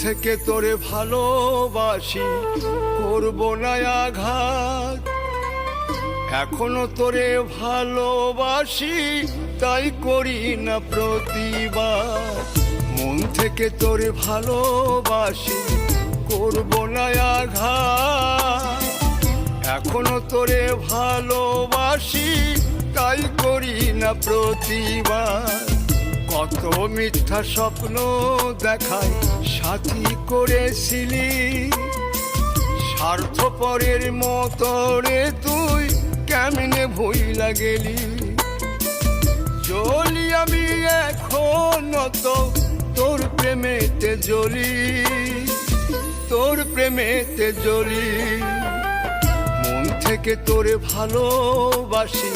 থেকে তোরে ভালোবাসি, করব না আঘাত। এখনো তোরে ভালোবাসি, তাই করি না প্রতিবাদ। মন থেকে তোরে ভালোবাসি, করব না আঘাত। এখনো তোরে ভালোবাসি, তাই করি না প্রতিবাদ। কত মিথ্যা স্বপ্ন দেখায় সাথী করেছিলি, স্বার্থপরের মতো রে তুই কেমনে ভুইলা গেলি। জ্বলি আমি এখনো তো তোর প্রেমেতে জ্বলি, তোর প্রেমেতে জ্বলি। মন থেকে তোরে ভালোবাসি,